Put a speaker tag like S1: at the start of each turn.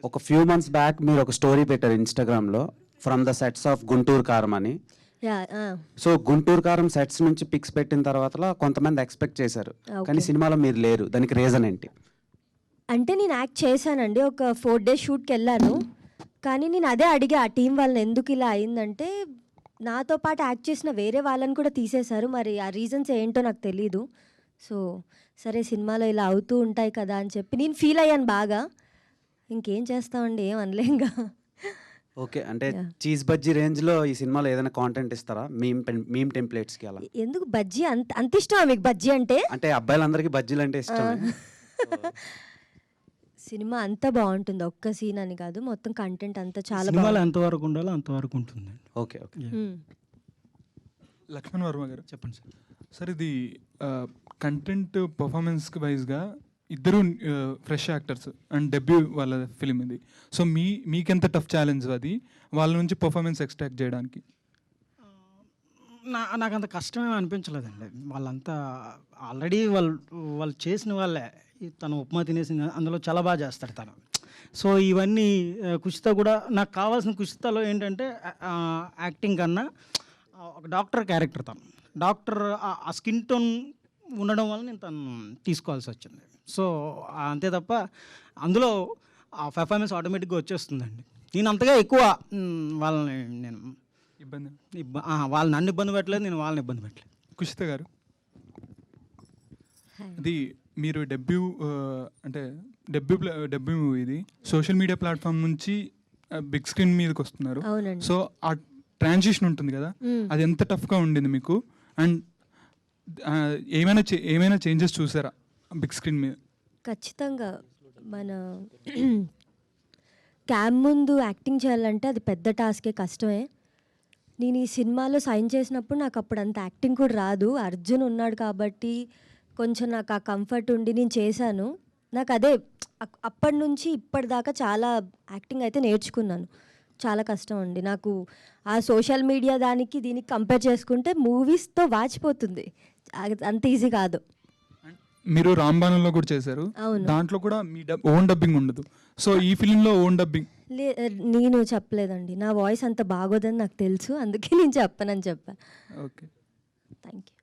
S1: ఒక few months back మీరు ఒక స్టోరీ పెట్టారు ఇన్స్టాగ్రామ్లో, from the sets of Guntur కారం అని. సో గుంటూరు కారం సెట్స్ నుంచి పిక్స్ పెట్టిన తర్వాత కొంతమంది ఎక్స్పెక్ట్ చేశారు, కానీ సినిమాలో మీరు లేరు. దానికి రీజన్ ఏంటి?
S2: అంటే నేను యాక్ట్ చేశానండి, ఒక 4 days షూట్కి వెళ్ళాను. కానీ నేను అదే అడిగా ఆ టీం వాళ్ళని, ఎందుకు ఇలా అయిందంటే నాతో పాటు యాక్ట్ చేసిన వేరే వాళ్ళని కూడా తీసేశారు. మరి ఆ రీజన్స్ ఏంటో నాకు తెలీదు. సో సరే సినిమాలో ఇలా అవుతూ ఉంటాయి కదా అని చెప్పి నేను ఫీల్ అయ్యాను బాగా. ఇంకేం చేస్తామండి, ఏం అనలేంగా.
S1: ఓకే, అంటే చీజ్ బజ్జీ రేంజ్లో ఈ సినిమాలో ఏదైనా కాంటెంట్ ఇస్తారా? మీమ్ టెంప్లెట్స్కి అలా?
S2: ఎందుకు బజ్జీ అంత ఇష్టమా మీకు? బజ్జీ అంటే
S1: అబ్బాయిలందరికీ బజ్జీలు అంటే ఇష్టం.
S2: సినిమా అంతా బాగుంటుంది, ఒక్క సీన్ అని కాదు, మొత్తం కంటెంట్ అంతా చాలా
S3: సినిమాలో ఎంతవరకు ఉండాలో అంతవరకు ఉంటుంది.
S1: Okay okay.
S4: లక్ష్మణ్ వర్మ గారు
S3: చెప్పండి సార్.
S4: సార్, ఇది కంటెంట్ పర్ఫార్మెన్స్ వైజ్గా ఇద్దరు ఫ్రెష్ యాక్టర్స్ అండ్ డెబ్యూ వాళ్ళ ఫిలిం ఇది. సో మీకెంత టఫ్ ఛాలెంజ్ అది వాళ్ళ నుంచి పర్ఫార్మెన్స్ ఎక్స్ట్రాక్ట్ చేయడానికి?
S3: నాకు అంత కష్టమేమీ అనిపించలేదండి. వాళ్ళంతా ఆల్రెడీ వాళ్ళు చేసిన వాళ్ళే. తను ఉప్మా తినేసింది, అందులో చాలా బాగా చేస్తాడు తను. సో ఇవన్నీ కుషిత కూడా నాకు కావాల్సిన కుషితలో ఏంటంటే యాక్టింగ్ కన్నా ఒక డాక్టర్ క్యారెక్టర్. తను డాక్టర్ ఆ స్కిన్ టోన్ ఉండడం వల్ల నేను తను తీసుకోవాల్సి వచ్చింది. సో అంతే తప్ప అందులో ఆ పర్ఫార్మెన్స్ ఆటోమేటిక్గా వచ్చేస్తుందండి. నేను అంతగా ఎక్కువ వాళ్ళని వాళ్ళు నన్ను ఇబ్బంది పెట్టలేదు, నేను వాళ్ళని ఇబ్బంది పెట్టలేదు.
S4: కుషిత గారు, అది మీరు డెబ్యూ మూవీ ఇది సోషల్ మీడియా ప్లాట్ఫామ్ నుంచి బిగ్ స్క్రీన్ మీదకి వస్తున్నారు. సో ఆ ట్రాన్సిషన్ ఉంటుంది కదా, అది ఎంత టఫ్గా ఉండింది మీకు? అండ్ ఏమైనా చేంజెస్ చూసారా బిగ్ స్క్రీన్ మీద?
S2: ఖచ్చితంగా మన క్యామ్ ముందు యాక్టింగ్ చేయాలంటే అది పెద్ద టాస్కే, కష్టమే. నేను ఈ సినిమాలో సైన్ చేసినప్పుడు నాకు అప్పుడు అంత యాక్టింగ్ కూడా రాదు. అర్జున్ ఉన్నాడు కాబట్టి కొంచెం నాకు ఆ కంఫర్ట్ ఉండి నేను చేశాను. నాకు అదే అప్పటి నుంచి ఇప్పటిదాకా చాలా యాక్టింగ్ అయితే నేర్చుకున్నాను. చాలా కష్టం అండి నాకు. ఆ సోషల్ మీడియా దానికి దీనికి కంపేర్ చేసుకుంటే మూవీస్తో వాచిపోతుంది, అంత ఈజీ కాదు.
S4: మీరు రాంబాణంలో కూడా చేశారు, దాంట్లో కూడా మీ ఓన్ డబ్బింగ్ ఉండదు. సో ఈ ఫిలింలో ఓన్ డబ్బింగ్
S2: నేను చెప్పలేదండి, నా వాయిస్ అంత బాగోదని నాకు తెలుసు, అందుకే నేను చెప్పనని చెప్పా.
S4: Okay,
S2: thank you.